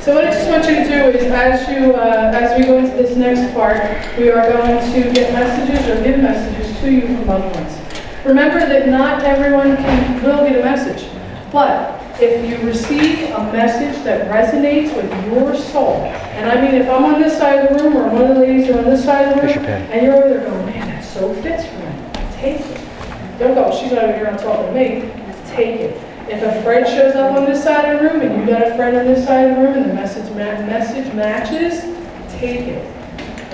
So what I just want you to do is, as we go into this next part, we are going to get messages or give messages to you from loved ones. Remember that not everyone will get a message, but if you receive a message that resonates with your soul, and I mean if I'm on this side of the room or one of the ladies are on this side of the room, and you're over there going, man, that so fits for me, take it. Don't go, she's over here, I'm talking to me, take it. If a friend shows up on this side of the room and you got a friend on this side of the room and the message matches, take it.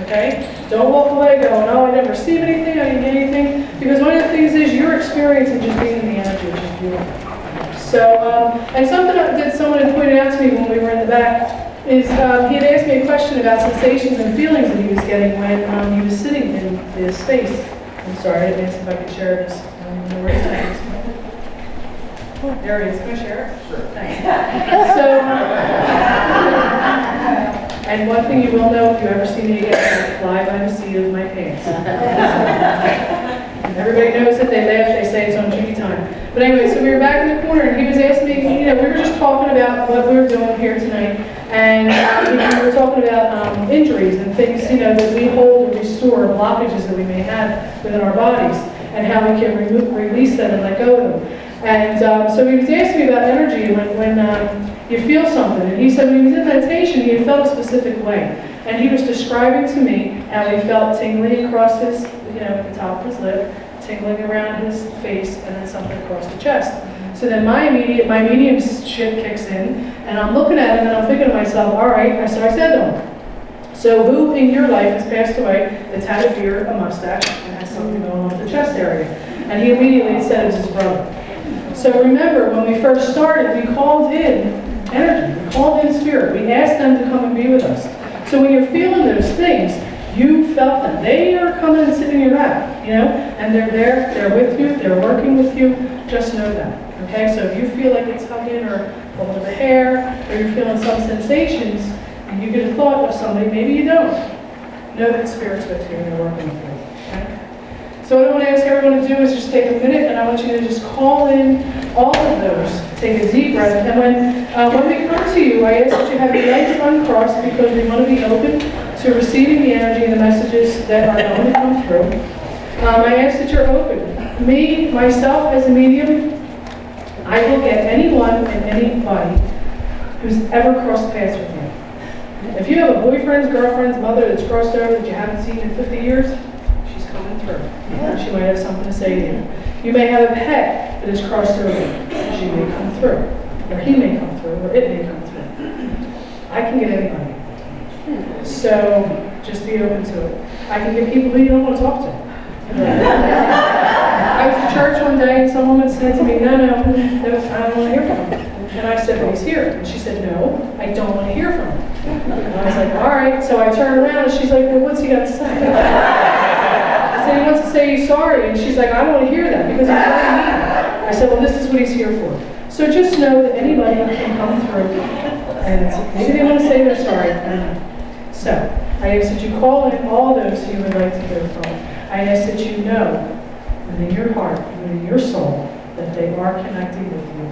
Okay? Don't walk away going, oh, I didn't receive anything, I didn't get anything. Because one of the things is you're experiencing just being in the energy, which is beautiful. So, and something that someone had pointed out to me when we were in the back is he had asked me a question about sensations and feelings that he was getting when he was sitting in this space. I'm sorry, I didn't ask if I could share this. I don't even know where it is. There it is. Can I share it? Sure. Thanks. So, and one thing you will know if you ever see me again, I fly by the seat of my pants. Everybody knows that they laugh, they say it's on Judy time. But anyway, so we were back in the corner and he was asking me, we were just talking about what we were doing here tonight. And we were talking about injuries and things, that we hold or restore, blockages that we may have within our bodies and how we can release them and let go of them. And so he was asking me about energy when you feel something. And he said when he was in meditation, he had felt a specific way. And he was describing to me how he felt tingling across his, at the top of his lip, tingling around his face, and then something across the chest. So then my mediumship kicks in, and I'm looking at him and I'm thinking to myself, all right, so I said to him, so who in your life has passed away that's had a beard, a mustache, and has something going on with the chest area? And he immediately said it was his brother. So remember, when we first started, we called in energy, we called in spirit, we asked them to come and be with us. So when you're feeling those things, you felt them. They are coming and sitting in your lap, and they're there, they're with you, they're working with you, just know that, okay? So if you feel like it's tugging or pulling of the hair, or you're feeling some sensations, and you get a thought of somebody, maybe you don't, know that spirit's with you and they're working with you, okay? So what I want to ask everyone to do is just take a minute, and I want you to just call in all of those. Take a deep breath, and when we come to you, I ask that you have your legs uncrossed because we want to be open to receiving the energy and the messages that are going to come through. I ask that you're open. Me, myself, as a medium, I will get anyone and anybody who's ever crossed paths with me. If you have a boyfriend's, girlfriend's, mother that's crossed over that you haven't seen in 50 years, she's coming through. She might have something to say to you. You may have a pet that has crossed over. She may come through. Or he may come through, or it may come through. I can get anybody. So just be open to it. I can get people who you don't want to talk to. I was at church one day and some woman said to me, no, I don't want to hear from him. And I said, well, he's here. And she said, no, I don't want to hear from him. And I was like, all right. So I turned around and she's like, well, what's he got to say? I said, he wants to say he's sorry. And she's like, I don't want to hear that because he's very mean. I said, well, this is what he's here for. So just know that anybody can come through and maybe they want to say they're sorry. I don't know. So I ask that you call in all those who you would like to hear from. I ask that you know within your heart, within your soul, that they are connecting with you,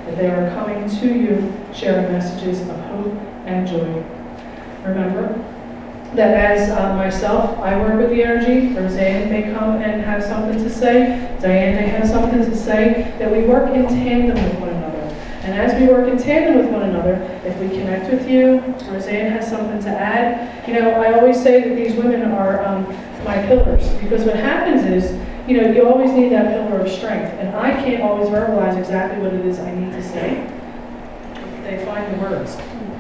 that they are coming to you, sharing messages of hope and joy. Remember that as myself, I work with the energy. Roseanne may come and have something to say. Diane may have something to say. That we work in tandem with one another. And as we work in tandem with one another, if we connect with you, Roseanne has something to add. I always say that these women are my pillars, because what happens is, you always need that pillar of strength. And I can't always verbalize exactly what it is I need to say. They find the words.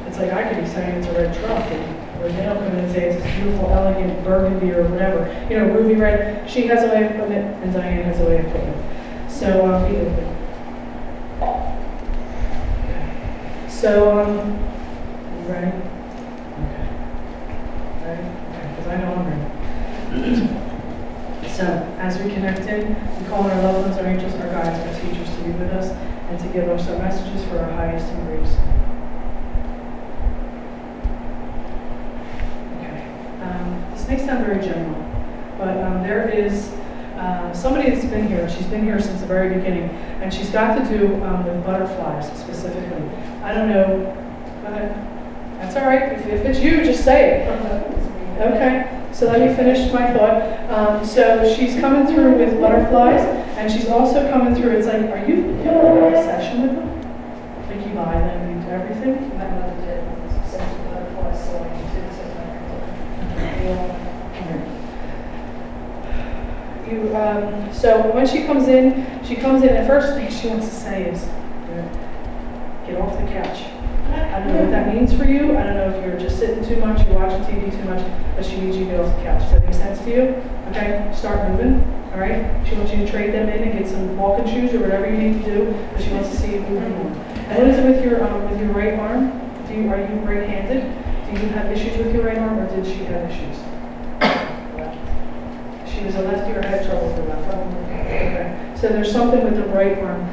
It's like I could be saying it's a red truck, and Roseanne will come in and say it's this beautiful, elegant burgundy or whatever. Ruby red. She has a way of putting it, and Diane has a way of putting it. So be open. So, you ready? Okay. Ready? Okay, because I know I'm ready. So, as we connect in, we call on our loved ones, our angels, our guides, our teachers to be with us and to give us our messages for our highest and greatest. Okay. This may sound very general, but there is somebody that's been here. She's been here since the very beginning, and she's got to do with butterflies specifically. I don't know. Go ahead. That's all right. If it's you, just say it. Okay. So let me finish my thought. So she's coming through with butterflies, and she's also coming through. It's like, are you doing a session with them? Like you buy them, you do everything? My mother did successful butterflies, so I did So when she comes in, and first thing she wants to say is, get off the couch. I don't know what that means for you. I don't know if you're just sitting too much, you're watching TV too much, but she needs you to get off the couch. Does that make sense to you? Okay, start moving, all right? She wants you to trade them in and get some walking shoes or whatever you need to do, but she wants to see you moving more. And what is it with your right arm? Are you right-handed? Do you have issues with your right arm, or did she have issues? She was a lefty or had trouble with her left arm? Okay. So there's something with the right arm.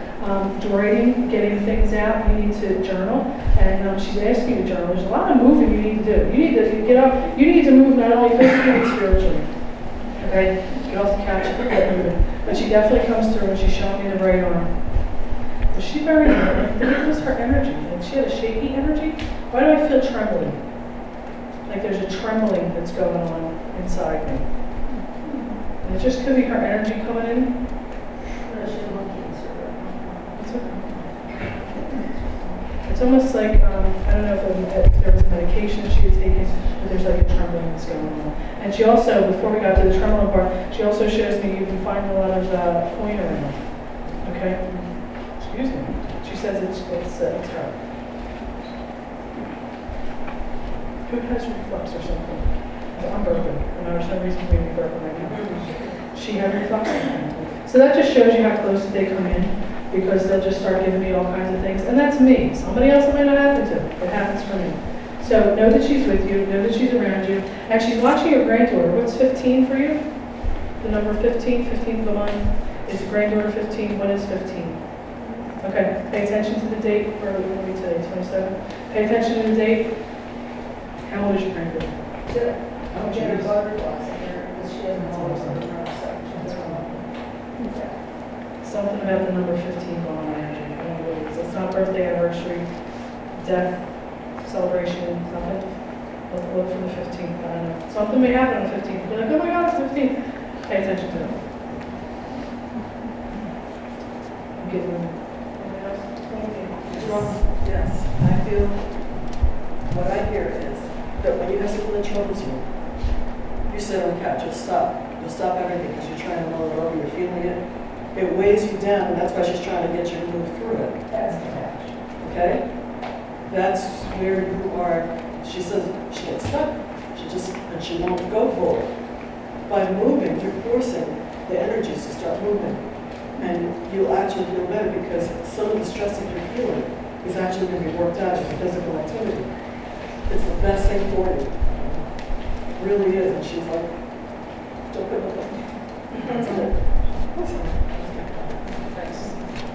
Writing, getting things out, you need to journal, and she's asking you to journal. There's a lot of moving you need to do. You need to get up, you need to move not only physically but spiritually. Okay? Get off the couch, get moving. But she definitely comes through and she's showing me the right arm. Was she very, what was her energy? Like she had a shaky energy? Why do I feel trembling? Like there's a trembling that's going on inside me. And it just could be her energy coming in. It's almost like, I don't know if there was a medication that she had taken, but there's like a trembling that's going on. And she also, before we got to the trembling part, she also shows me you can find a lot of coin around. Okay? Excuse me. She says it's her. Who has reflux or something? I'm broken. And there's no reason for me to be broken right now. She had reflux. So that just shows you how close they come in, because they'll just start giving me all kinds of things. And that's me. Somebody else it might not happen to. It happens for me. So know that she's with you, know that she's around you, and she's watching your granddaughter. What's 15 for you? The number 15, 15th of the month. Is granddaughter 15? What is 15? Okay, pay attention to the date for, what are we today, 27? Pay attention to the date. How old is your granddaughter? I'm getting butterflies in there because she hasn't always been around. Something about the number 15 going on energy. I don't know what it is. It's not birthday, anniversary, death, celebration, something. Let's look for the 15th. I don't know. Something may happen on the 15th. You're like, oh my God, it's 15th. Pay attention to it. I'm getting moving. Yes, I feel, what I hear is that when you have something that troubles you, you sit on the couch, you'll stop. You'll stop everything because you're trying to roll it over, you're feeling it. It weighs you down, and that's why she's trying to get you to move through it. That's the couch. Okay? That's where you are. She says she gets stuck. And she won't go forward. By moving, you're forcing the energies to start moving. And you'll actually feel better because some of the stress that you're feeling is actually going to be worked out as a physical activity. It's the best thing for you. It really is. And she's like, don't put it up. That's it.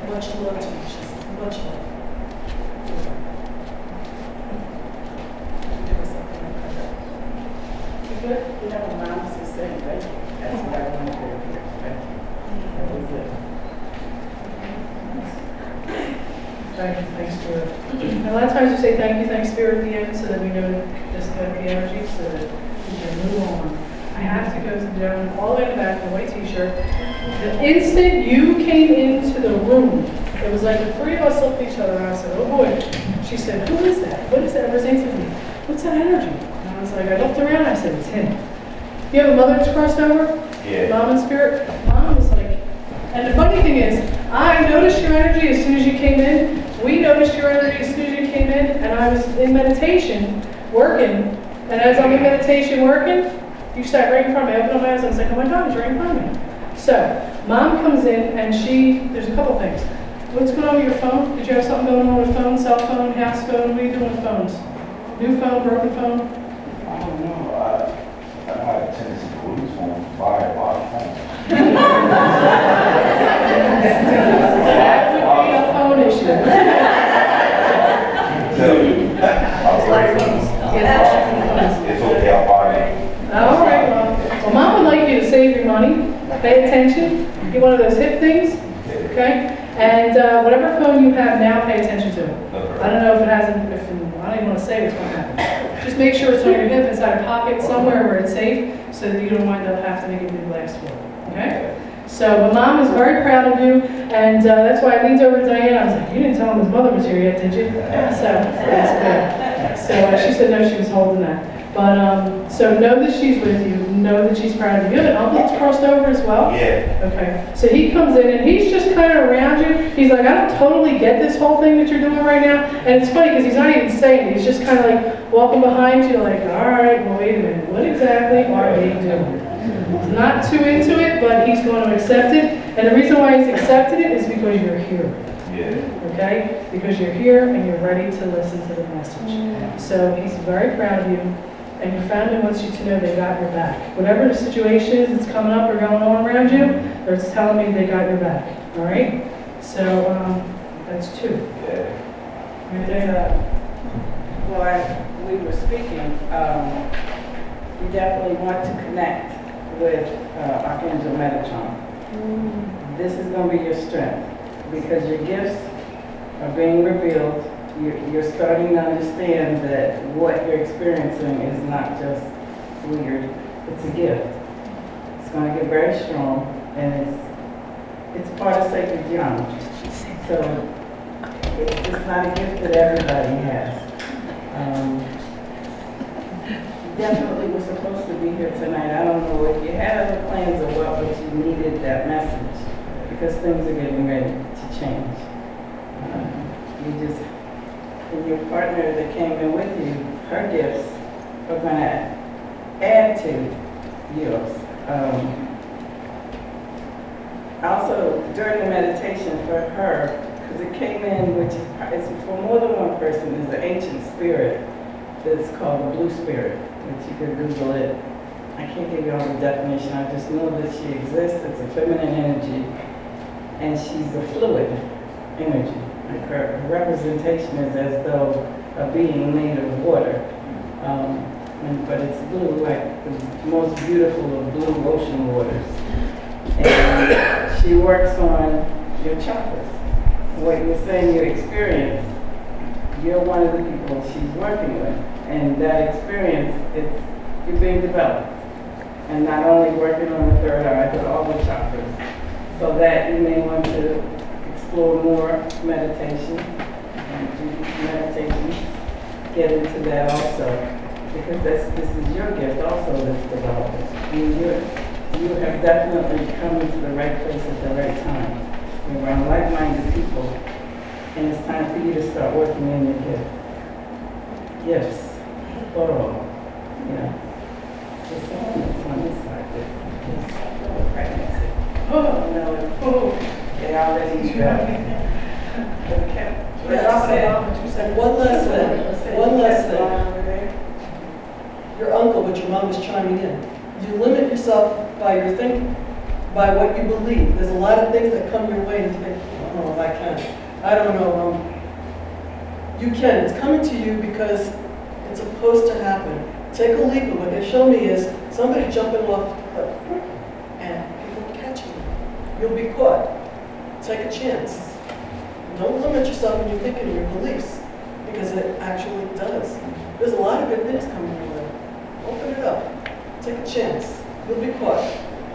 Much love to you. She's much love. You good? You know what mom used to say, right? That's what I want to hear. Thank you. That was good. Thank you, thanks, Spirit. And a lot of times we say thank you, thanks, Spirit at the end, so that we know to disconnect the energy, so that we can move on. I have to go to the gentleman all the way in the back in a white t-shirt. The instant you came into the room, it was like the three of us looked at each other and I said, oh boy. She said, who is that? What is that representing to me? What's that energy? And I was like, I looked around, I said, it's him. You have a mother that's crossed over? Yeah. Mom and Spirit? Mom was like, and the funny thing is, I noticed your energy as soon as you came in. We noticed your energy as soon as you came in, and I was in meditation, working, and as I'm in meditation working, you sat right in front of me. I opened up my eyes and I was like, oh my God, you're right in front of me. So, Mom comes in and there's a couple things. What's going on with your phone? Did you have something going on with phone, cell phone, house phone? What are you doing with phones? New phone, broken phone? I don't know. I had a tendency to lose one, buy a lot of phones. That would be a phone issue. Tell you, I'm afraid it's okay, I'll buy it. All right, well, Mom would like you to save your money, pay attention, get one of those hip things, okay? And whatever phone you have now, pay attention to it. I don't know if it hasn't, I don't even want to say what's going to happen. Just make sure it's on your hip, inside a pocket, somewhere where it's safe, so that you don't wind up having to get a new glass for it, okay? So, but Mom is very proud of you, and that's why I leaned over to Diane. I was like, you didn't tell him his mother was here yet, did you? So, that's good. So she said no, she was holding that. But, so know that she's with you, know that she's proud of you. You have an uncle that's crossed over as well? Yeah. Okay, so he comes in and he's just kind of around you. He's like, I don't totally get this whole thing that you're doing right now. And it's funny because he's not even saying it. He's just kind of like walking behind you like, all right, well, wait a minute. What exactly are they doing? He's not too into it, but he's going to accept it. And the reason why he's accepted it is because you're here. Yeah. Okay? Because you're here and you're ready to listen to the message. So he's very proud of you. And your family wants you to know they got your back. Whatever the situation is that's coming up or going on around you, they're just telling me they got your back. All right? So that's 2. Yeah. Right there. Well, we were speaking, you definitely want to connect with Archangel Metatron. This is going to be your strength because your gifts are being revealed. You're starting to understand that what you're experiencing is not just weird, it's a gift. It's going to get very strong, and it's part of sacred geometry. So it's not a gift that everybody has. Definitely was supposed to be here tonight. I don't know if you had other plans or what, but you needed that message because things are getting ready to change. And your partner that came in with you, her gifts are going to add to yours. Also, during the meditation for her, because it came in, which is for more than one person, is an ancient spirit that's called the blue spirit, which you could Google it. I can't give you all the definition, I just know that she exists. It's a feminine energy, and she's a fluid energy. Like her representation is as though a being made of water, but it's blue, like the most beautiful of blue ocean waters. And she works on your chakras. What you're saying you experience, you're one of the people she's working with, and that experience, you're being developed, and not only working on the third eye, but all the chakras, so that you may want to explore more meditation and do meditation, get into that also, because this is your gift also that's developing. I mean, you have definitely come into the right place at the right time. You're around like-minded people, and it's time for you to start working in your gifts, plural, you know. There's someone that's on this side that's pregnancy. Oh, no, they already One last thing. Your uncle, but your mom is chiming in. You limit yourself by your thinking, by what you believe. There's a lot of things that come your way and you think, I don't know if I can. I don't know. You can. It's coming to you because it's supposed to happen. Take a leap. What they show me is somebody jumping off and people catching you. You'll be caught. Take a chance. Don't limit yourself when you're thinking your beliefs, because it actually does. There's a lot of good things coming your way. Open it up. Take a chance. You'll be caught.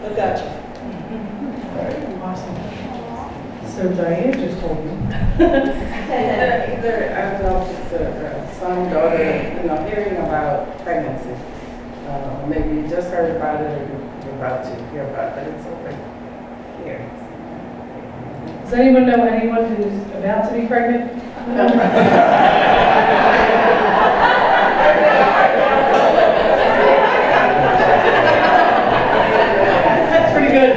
I got you. Awesome. So Diane just told me. Either, I don't know if it's a son, daughter, hearing about pregnancy. Maybe you just heard about it or you're about to hear about it, but it's over here. Does anyone know anyone who's about to be pregnant? That's pretty good.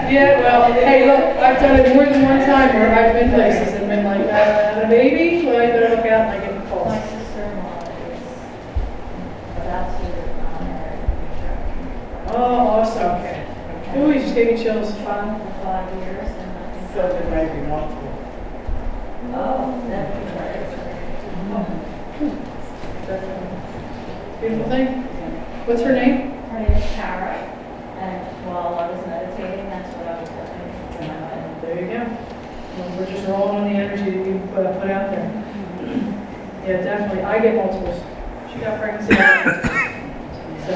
Yeah, well, hey, look, I've done it more than one time where I've been places and been like, a baby? Well, I better look out and I get calls. My sister-in-law is about to marry. Oh, awesome. Okay. Ooh, you just gave me chills. Fun for 5 years, and I think So there might be multiple. that'd be very exciting. Beautiful thing. What's her name? Her name is Tara, and while I was meditating, that's what I was looking in my mind. There you go. Well, we're just rolling on the energy that you put out there. Yeah, definitely. I get multiples. She got pregnancy. So.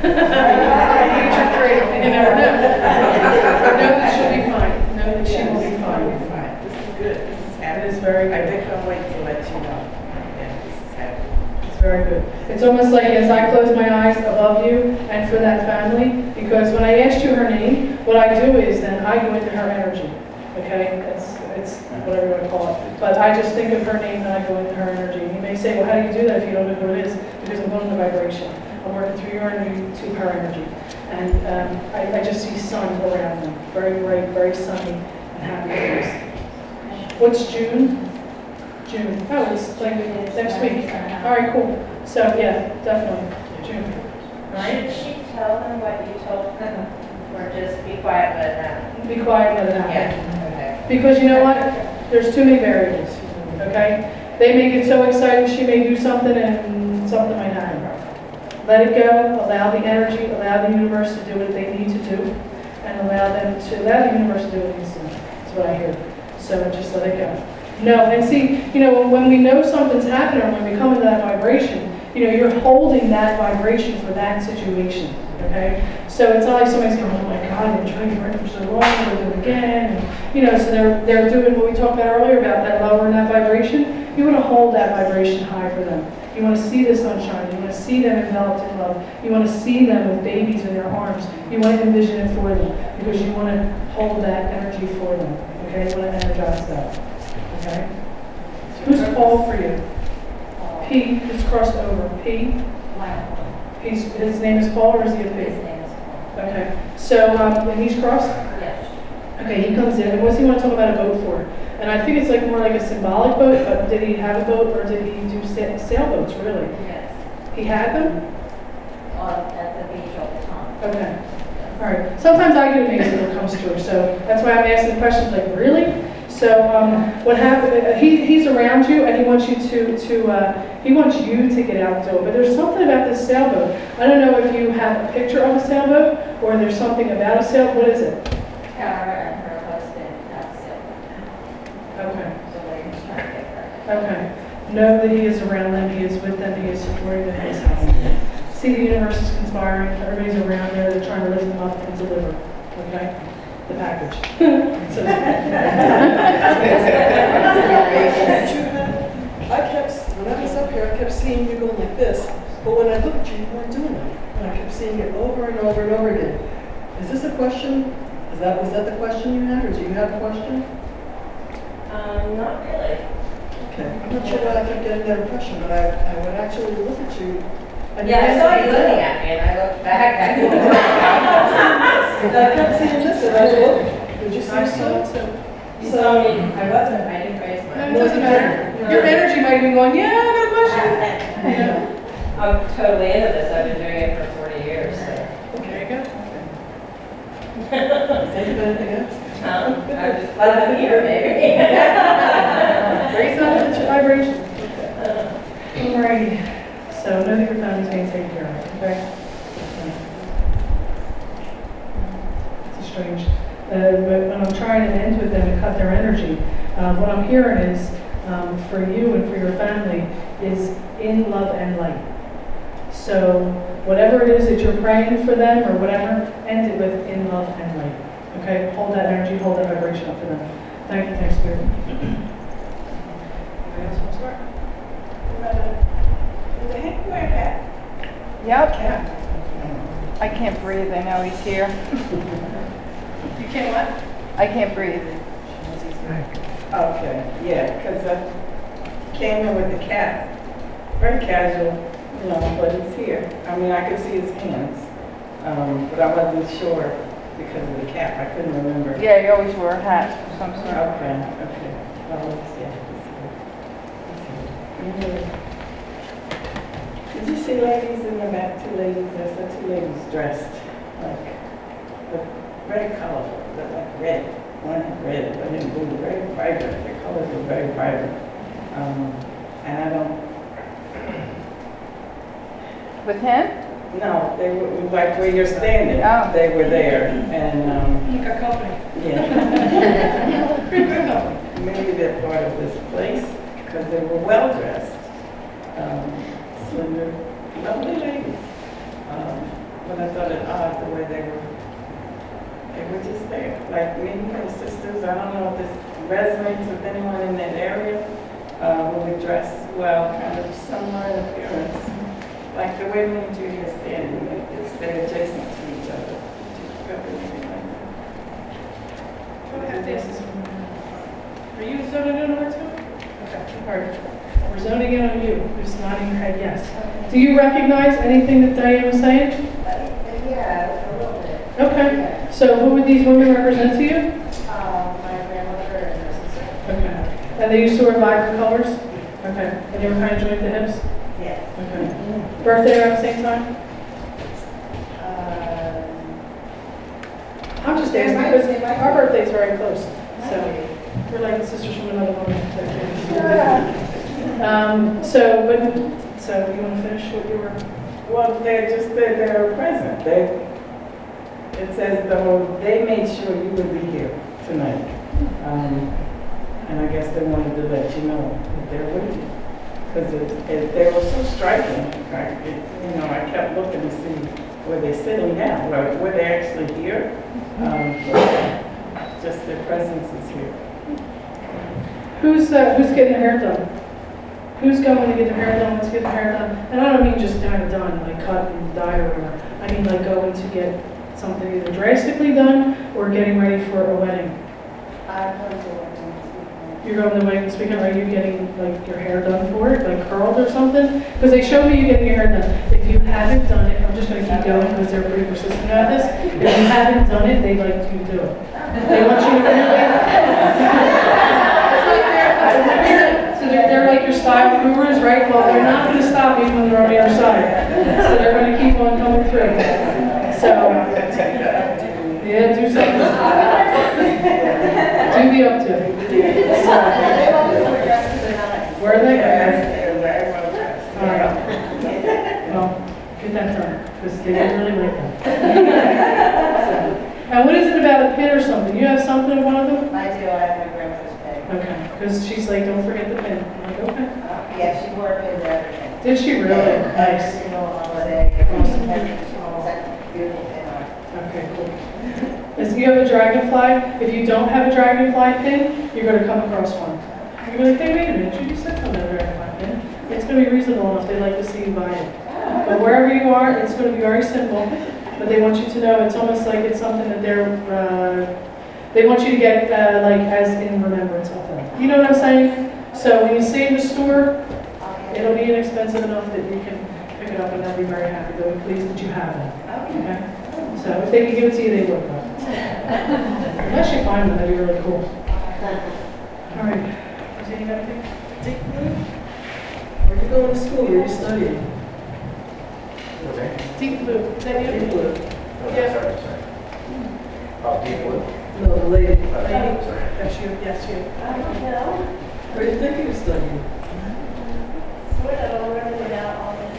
You never know. Know that she'll be fine. Know that she will be fine. This is good. This is It happy. is very I good. think I'll wait to let you know. Yeah, this is happy. It's very good. It's almost like as I close my eyes above you and for that family, because when I asked you her name, what I do is then I go into her energy. Okay? It's whatever you want to call it. But I just think of her name and I go into her energy. You may say, well, how do you do that if you don't know who it is? Because I'm going in the vibration. I'm working through your energy to her energy. And I just see sun around them. Very bright, very sunny and happy days. What's June? June. Oh, it's like next week. All right, cool. So, yeah, definitely. June. All right? Should she tell them what you told them? Or just be quiet, let it happen? Be quiet and let it happen. Yeah, okay. Because you know what? There's too many variables, okay? They may get so excited she may do something and something might happen. Let it go, allow the energy, allow the universe to do what they need to do, and allow the universe to do what it needs to do. That's what I hear. So just let it go. No, and see, when we know something's happening, or when we come into that vibration, you're holding that vibration for that situation, okay? So it's not like somebody's going, oh my God, I've been trying to get for so long, I'm going to do it again. And, so they're doing what we talked about earlier about that lowering that vibration. You want to hold that vibration high for them. You want to see the sunshine. You want to see them enveloped in love. You want to see them with babies in their arms. You want to envision it for them because you want to hold that energy for them, okay? You want to energize that, okay? Who's Paul for you? P, it's crossed over. P? His name is Paul, or is he a P? His name is Paul. Okay, so, and he's crossed? Yes. Okay, he comes in, and what's he want to talk about a boat for? And I think it's like more like a symbolic boat, but did he have a boat, or did he do sailboats, really? Yes. He had them? At the beach all the time. Okay, all right. Sometimes I get amazed when it comes through, so that's why I'm asking questions like, really? So what happened, he's around you, and he wants you he wants you to get out and do it. But there's something about this sailboat. I don't know if you have a picture of a sailboat, or there's something about a sailboat. What is it? Tara and her husband have sailboat. Okay. So they're trying to get her. Okay. Know that he is around them, he is with them, he is supporting them, he is helping them. See the universe is conspiring, everybody's around there, they're trying to lift them up and deliver. Okay? The package. So, When I was up here, I kept seeing you going like this, but when I looked at you, you weren't doing it. And I kept seeing it over and over and over again. Is this a question? Was that the question you had, or do you have a question? Not really. Okay. I'm not sure why I kept getting that impression, but I would actually look at you. And Yeah, I saw you looked looking at me and I looked back. I kept seeing this, and I looked. Did you see so? You saw me, I didn't raise no, my it doesn't matter. Your energy might be going, yeah, I got a question. Yeah. I'm totally into this. I've been doing it for 40 years. So. There you go. Think of anything else? I just let them hear, maybe. Raise up the vibration. Alrighty. So know that your family's being taken care of, okay? It's strange. But when I'm trying to end with them and cut their energy, what I'm hearing is, for you and for your family, is in love and light. So whatever it is that you're praying for them or whatever, end it with in love and light. Okay? Hold that energy, hold that vibration up for them. Thank you, thanks, Spirit. Anybody else want to start? Does Hank wear a hat? Yep. I can't breathe. I know he's here. You can't what? I can't breathe. Okay, yeah, because I came in with the cat. Very casual, but he's here. I mean, I could see his hands, but I wasn't sure because of the cap. I couldn't remember. Yeah, you always wear a hat of some sort. Okay. Well, yeah, he's here. Did you see ladies in the back? Two ladies. There's the two ladies dressed very colorful. They're like red. One had red, one had blue. Very vibrant. Their colors were very vibrant. And I don't. With him? No, they were, like where you're standing, Oh. they were there, and, Like a company. yeah. Pretty good company. Maybe they're part of this place, because they were well-dressed, slender, lovely ladies. But I thought it odd the way they were just there, like me and my sisters. I don't know if this resonates with anyone in that area, when we dress well, kind of similar in appearance. Like the way me and Judy are standing, like they stay adjacent to each other. Go ahead, this is. Are you zoning in on it too? Okay, all right. We're zoning in on you, who's nodding your head yes. Do you recognize anything that Diane was saying? Yeah, a little bit. Okay, so who would these women represent to you? My grandmother and her sister. Okay, and they used to wear vibrant colors? Okay, and they were kind of joined at the hips? Yes. Okay. Birthday around the same time? I'm just asking because our birthday's very close, so we're like sisters from another mother. So you want to finish what you were? Well, they're present. It says though they made sure you would be here tonight. And I guess they wanted to let you know that they're with you. Because they were so striking. I kept looking to see were they sitting down, were they actually here? Just their presence is here. Who's getting their hair done? Who's going to get their hair done? Let's get their hair done. And I don't mean just kind of done, like cut and dye or whatever. I mean like going to get something either drastically done or getting ready for a wedding. I'm going to work on this. You're going to the wedding this weekend. Are you getting like your hair done for it, like curled or something? Because they showed me you getting your hair done. If you haven't done it, I'm just going to keep going because they're pretty persistent about this. If you haven't done it, they'd like you to do it. They want you to really. So they're like your style gurus, right? Well, they're not going to stop even when they're on the other side. So they're going to keep on coming through. So, yeah, do something. Do the up to. Where are they? They're very well dressed. All right. Well, get that done, because they didn't really like that. And what is it about a pin or something? You have something in one of them? I do, I have my grandmother's pin. Okay, because she's like, don't forget the pin. I'm like, okay. Yeah, she wore a pin to everything. Did she really? Every Nice. single holiday, every single beautiful pin on. Okay, cool. If you have a dragonfly, if you don't have a dragonfly pin, you're going to come across one. You're going to think, wait a minute, Judy said something about a dragonfly pin. It's going to be reasonable enough. They'd like to see you buy it. But wherever you are, it's going to be very simple. But they want you to know it's almost like it's something that they want you to get like as in remembrance of them. You know what I'm saying? So when you see it in the store, it'll be inexpensive enough that you can pick it up and they'll be very happy. They'll be pleased that you have it. Okay? So if they could give it to you, they would. Unless you find them, that'd be really cool. All right. Does anybody anything? Are you going to school or are you studying? Deep blue. Is that you? Deep blue. Yeah. Sorry. Oh, deep blue? No, the lady. Lady? That's you. Yes, you. Where do you think you were studying? Sort of, we're going to put out all this,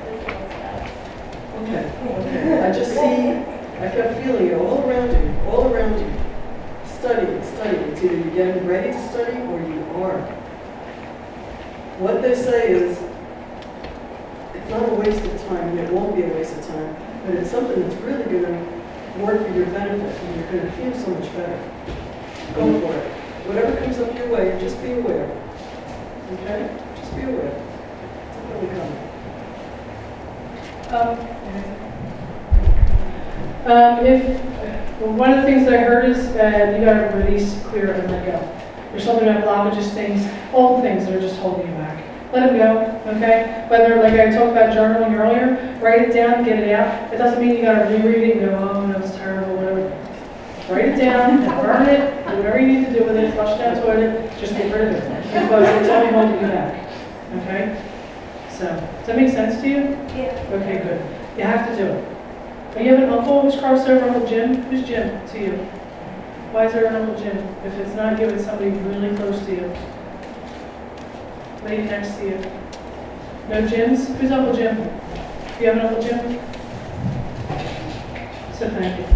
physical stuff. Okay. I just see, I kept feeling it all around you, all around you. Studying, studying. It's either you're getting ready to study or you are. What they say is, it's not a waste of time, and it won't be a waste of time, but it's something that's really going to work for your benefit, and you're going to feel so much better. Go for it. Whatever comes up your way, just be aware. Okay? Just be aware. It's really Well, one of the things that I heard is you got to release, clear, and let go. There's something about blockages, things, old things that are just holding you back. Let them go, okay? Whether, like I talked about journaling earlier, write it down, get it out. It doesn't mean you got to reread it and go, oh, that was terrible, whatever. Write it down, burn it, do whatever you need to do with it, flush it down the toilet, just get rid of it. Because it's only holding you back, okay? So, does that make sense to you? Yeah. Okay, good. You have to do it. Do you have an uncle who's crossed over, Uncle Jim? Who's Jim to you? Why is there an Uncle Jim? If it's not you, it's somebody really close to you. Lady next to you. No Jims? Who's Uncle Jim? Do you have an Uncle Jim? So thank you. You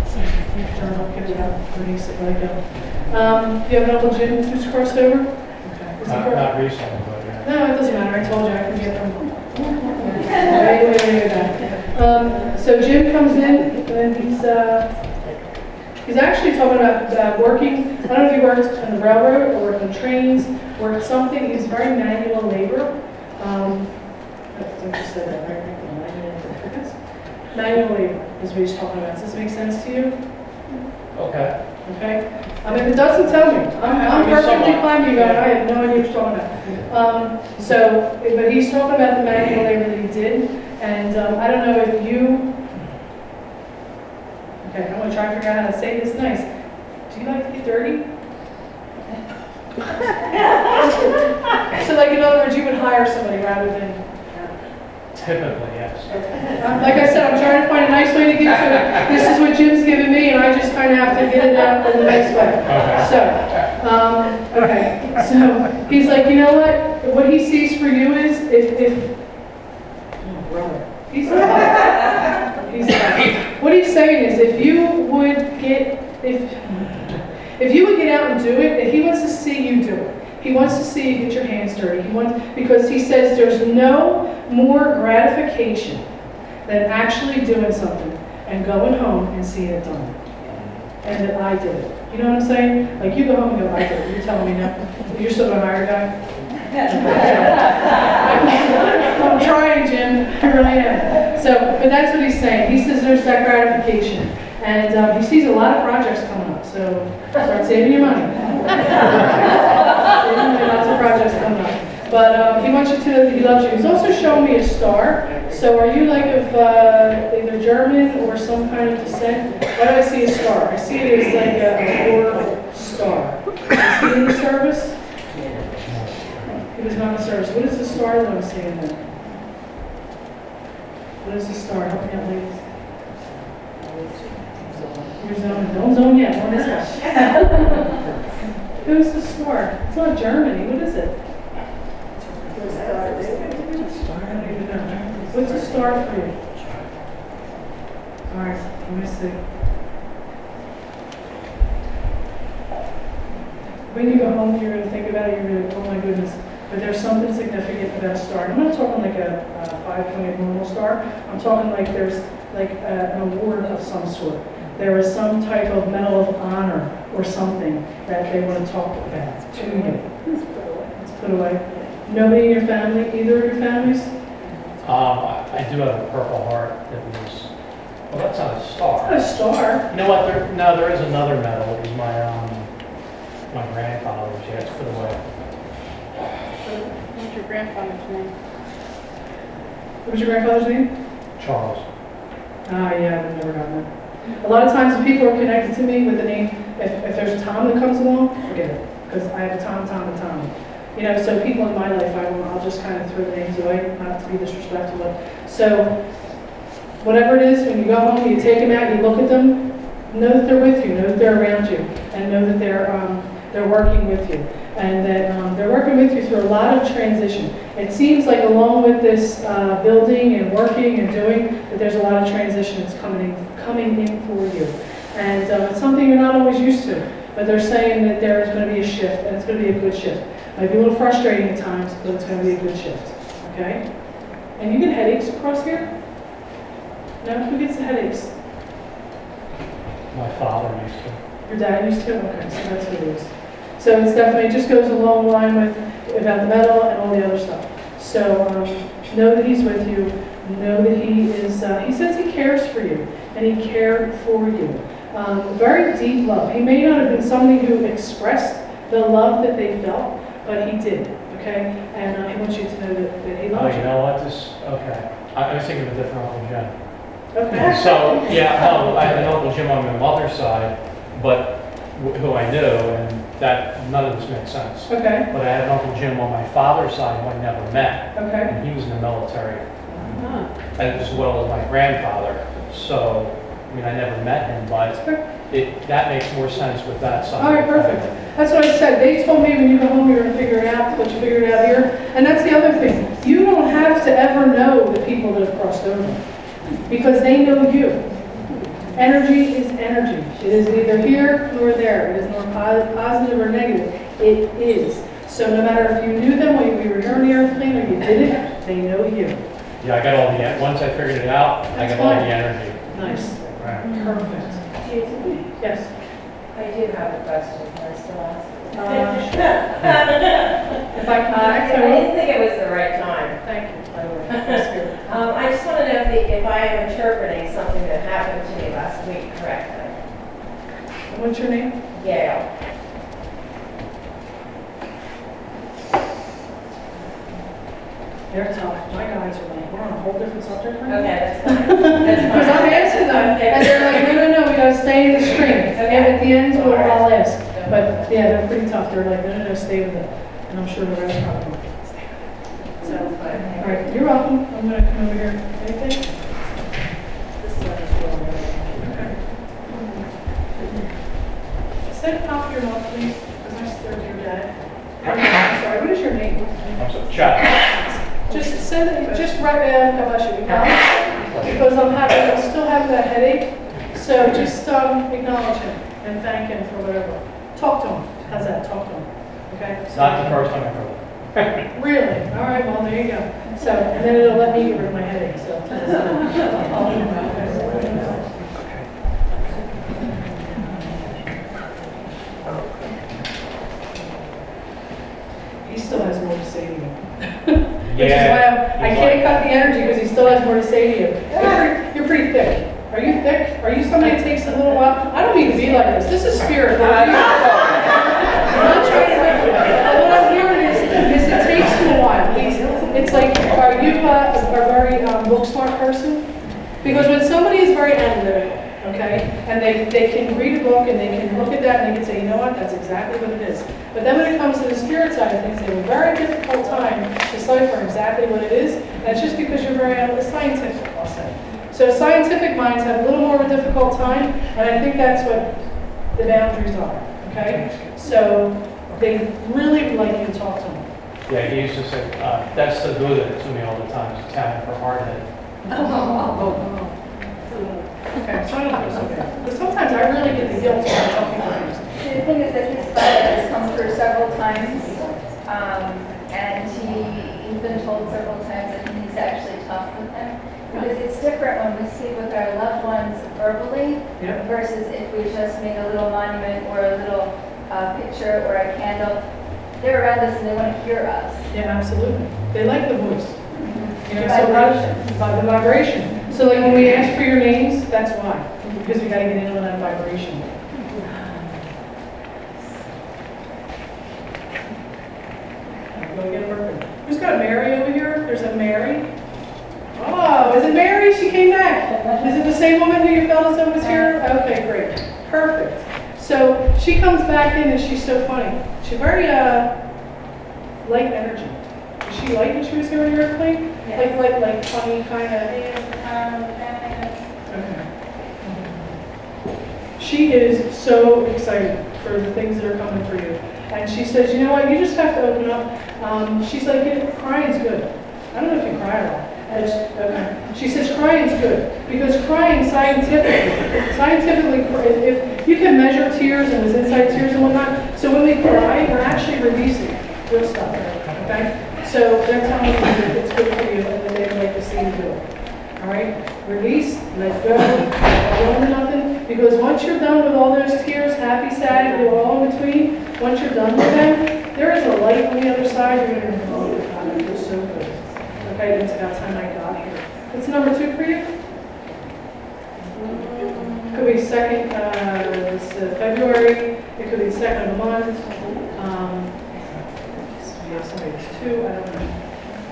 can turn off, get it out, release it, let it go. Do you have an Uncle Jim who's crossed over? Okay. Is he Not recently, but yeah. No, it doesn't matter, I told you I could get them. Way back. So Jim comes in, and he's actually talking about working, I don't know if he worked on the railroad, or worked on trains, worked something, he's very manual labor. I think you said that, right? Manual labor is what he's talking about. Does this make sense to you? Okay. Okay? I mean, it doesn't tell me. I'm perfectly fine with you guys. I have no idea what you're talking about. But he's talking about the manual labor that he did, and I don't know if you, okay, I'm gonna try to figure out how to say this nice. Do you like to get dirty? So like, in other words, you would hire somebody rather than, Typically, yes. like I said, I'm trying to find a nice way to get to it. This is what Jim's giving me, and I just kind of have to get it out in the nice way. Okay, so he's like, you know what he sees for you is if oh, brother, he's what he's saying is if you would get out and do it, he wants to see you do it. He wants to see you get your hands dirty. Because he says there's no more gratification than actually doing something and going home and seeing it done. And that I did it. You know what I'm saying? Like, you go home and go, I did it. You're telling me no. You're still going to hire a guy? I'm trying, Jim. I really am. So, but that's what he's saying. He says there's that gratification. And he sees a lot of projects coming up. So start saving your money. Lots of projects coming up. But he wants you to know that he loves you. He's also showing me a star. So are you like of either German or some kind of descent? Why do I see a star? I see it as like a war star. Is he in the service? He was not in the service. What is the star that I'm seeing then? What is the star? Help me out, ladies. Your zone. Don't zone yet. What is that? Who's the star? It's not Germany. What is it? I don't even know. What's a star for you? All right, let me see. When you go home, you're going to think about it. You're going to, oh my goodness. But there's something significant about a star. I'm not talking like a 5-pointed normal star. I'm talking like there's like an award of some sort. There is some type of medal of honor or something that they want to talk about to you. It's put away. Nobody in your family, either of your families? I do have a Purple Heart that was, well, that's not a star. It's not a star. You know what, there is another medal. It was my grandfather's, yeah, it's put away. What's your grandfather's name? What was your grandfather's name? Charles. Ah, yeah, I've never gotten that. A lot of times when people are connected to me with the name, if there's a Tom that comes along, forget it. Because I have a Tom. You know, so people in my life, I'll just kind of throw the names away, not to be disrespectful. But so, whatever it is, when you go home, you take them out, you look at them, know that they're with you, know that they're around you, and know that they're working with you. And that they're working with you through a lot of transition. It seems like along with this building and working and doing, that there's a lot of transition that's coming in for you. And it's something you're not always used to. But they're saying that there is going to be a shift, and it's going to be a good shift. It might be a little frustrating at times, but it's going to be a good shift. Okay? And you get headaches across here? No? Who gets the headaches? My father used to. Your dad used to? Okay, so that's what it is. So it's definitely, it just goes along the line with about the medal and all the other stuff. So know that he's with you. Know that he is, he says he cares for you, and he cared for you. Very deep love. He may not have been somebody who expressed the love that they felt, but he did, okay? And he wants you to know that he Oh, loves you you. know what, I was thinking of a different Uncle Jim. Okay. So, yeah, no, I have an Uncle Jim on my mother's side, but who I knew, and that, none of this makes sense. Okay, But I had an Uncle Jim on my father's side who I never met, okay. and he was in the military, as well as my grandfather. So, I mean, I never met him, but that makes more sense with that side. All right, perfect. That's what I said. They told me when you go home you're going to figure it out, but you figured it out here. And that's the other thing. You don't have to ever know the people that have crossed over. because they know you. Energy is energy. It is neither here nor there. It is nor positive or negative. It is. So no matter if you knew them when you were here on the airplane or you didn't, they know you. Yeah, I got all the, once I figured it out, I That's got all fine. the energy. Nice. Right. Perfect. Yes. I do have a question, can I still ask? If I can I connect, I will. didn't think it was the right time. Thank you. I will. Yes, here. I just want to know if I am interpreting something that happened to me last week correctly. What's your name? Gail. They're tough. My guys are like, we're on a whole different subject right now. Okay, that's fine. That's fine. Because I'm asking them, and they're like, no, we gotta stay in the stream. And at the end, I'll ask. But yeah, they're pretty tough. They're like, no, stay with it. And I'm sure the rest probably will. So, all right, you're welcome. I'm gonna come over here. Anything? This one is wrong. Say pop your mouth, please, because I stirred your dad. I'm sorry, what is your name? I'm so chat. Just send it, just write it out, God bless you, because I'm still having that headache. So just acknowledge him and thank him for whatever. Talk to him. How's that? Talk to him. Okay? So- Not the first time I've heard it. Really? All right, well, there you go. So, and then it'll let me get rid of my headache, so. He still has more to say to you. Which is why I can't cut the energy because he still has more to say to you. You're pretty thick. Are you thick? Are you somebody that takes a little while? I don't mean to be like this. This is spirit. I'm not trying to make it. What I'm hearing is it takes him a while. It's like, are you a very book smart person? Because when somebody is very analytical, okay, and they can read a book and they can look at that and they can say, you know what, that's exactly what it is. But then when it comes to the spirit side of things, they have a very difficult time deciphering exactly what it is. And it's just because you're very scientific, I'll say. So scientific minds have a little more of a difficult time, and I think that's what the boundaries are, okay? So they really would like you to talk to them. Yeah, he used to say, that's the Buddha to me all the time, it's Italian for hard head. Okay, so I don't feel so bad. But sometimes I really get the guilt when I tell people things. The thing is that his father has come through several times, and he's been told several times that he needs to actually talk with them. Because it's different when we speak with our loved ones verbally Yep. versus if we just make a little monument or a little picture or a candle. They're around us and they want to hear us. Yeah, absolutely. They like the voice. You know, so Vibration. by the vibration. So like when we ask for your names, that's why. Because we gotta get in on that vibration. Go get it working. Who's got Mary over here? There's a Mary. Oh, is it Mary? She came back. Is it the same woman who you felt as was here? Okay, great. Perfect. So she comes back in and she's so funny. She's very light energy. Was she light when she was here on the airplane? Yeah. Like funny kind of. Okay. She is so excited for the things that are coming for you. And she says, you know what, you just have to open up. She's like, yeah, crying's good. I don't know if you cry a lot. Okay. She says crying's good. Because crying scientifically, if you can measure tears and there's inside tears and whatnot, so when we cry, we're actually releasing real stuff. Okay? So they're telling you that it's good for you and that they would like to see you do it. All right? Release, let go, don't do nothing. Because once you're done with all those tears, happy, sad, and all in between, once you're done with them, there is a light on the other side. You're going to go, oh God, it feels so good. Okay, it's about time I got here. What's number 2 for you? Could be second, February. It could be the second of the month. Yeah, somebody, it's 2, I don't know.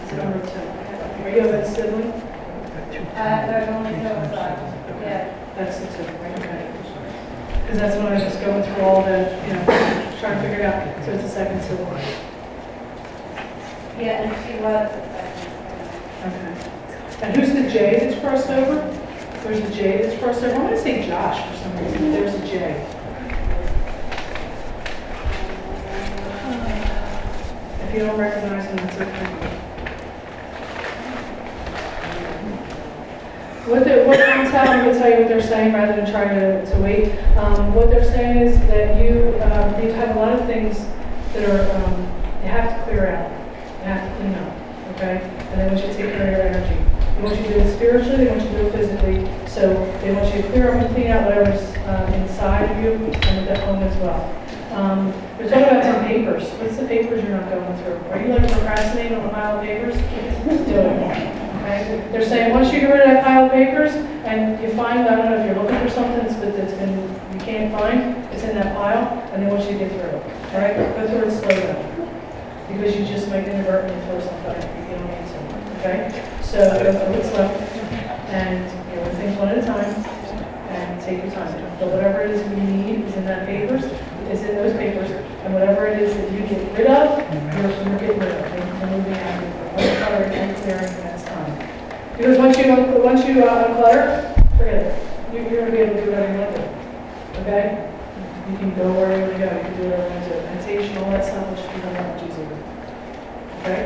It's number 2. Are you a sibling? They're only yeah. That's the 2, okay. Because that's when I was just going through all the, trying to figure it out. So it's the second sibling. Yeah, and she was. Okay. And who's the J that's crossed over? There's a J that's crossed over. I'm going to say Josh for some reason. There's a J. If you don't recognize him, it's okay. what I'm telling you, tell you what they're saying rather than trying to wait. What they're saying is that you have a lot of things that are, you have to clear out. You have to clean up, okay? And they want you to take care of your energy. They want you to do it spiritually, they want you to do it physically. So they want you to clear up and clean out whatever's inside of you and at home as well. They're talking about some papers. What's the papers you're not going through? Are you like procrastinating on a pile of papers? Do it. Okay? They're saying once you get rid of that pile of papers and you find, I don't know if you're looking for something that's been, you can't find, it's in that pile, and they want you to get through it. All right? Go through it slowly. Because you just might inadvertently throw something if you don't need to. Okay? So go through it slow and things one at a time and take your time. But whatever it is you need is in that papers, is in those papers, and whatever it is that you get rid of, you're getting rid of. You're moving out of it and clearing the next time. Because once you unclutter, forget it. You're going to be able to do whatever you want to do. Okay? You can go where you want to go. You can do whatever you want to do. Meditation, all that stuff will just become that much easier. Okay?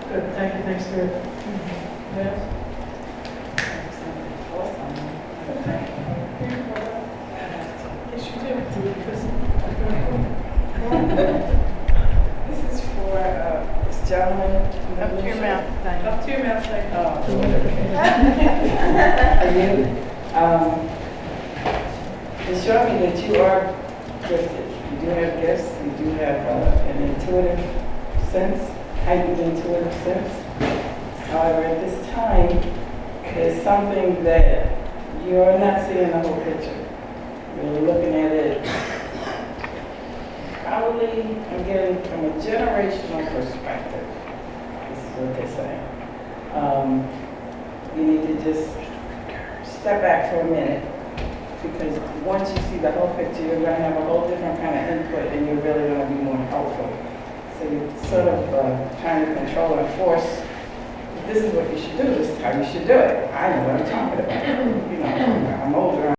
Good. Thank you. Thanks, Spirit. Yes? Yes, you do. This is for this gentleman. Up to your mouth. Up to your mouth. It's showing me that you are gifted. You do have gifts. You do have an intuitive sense, heightened intuitive sense. However, at this time, there's something that you're not seeing the whole picture. You're looking at it. Probably, I'm getting from a generational perspective. This is what they're saying. You need to just step back for a minute, because once you see the whole picture, you're going to have a whole different kind of input, and you're really going to be more helpful. So you're sort of trying to control and force. This is what you should do. This is how you should do it. I know what I'm talking about. I'm older.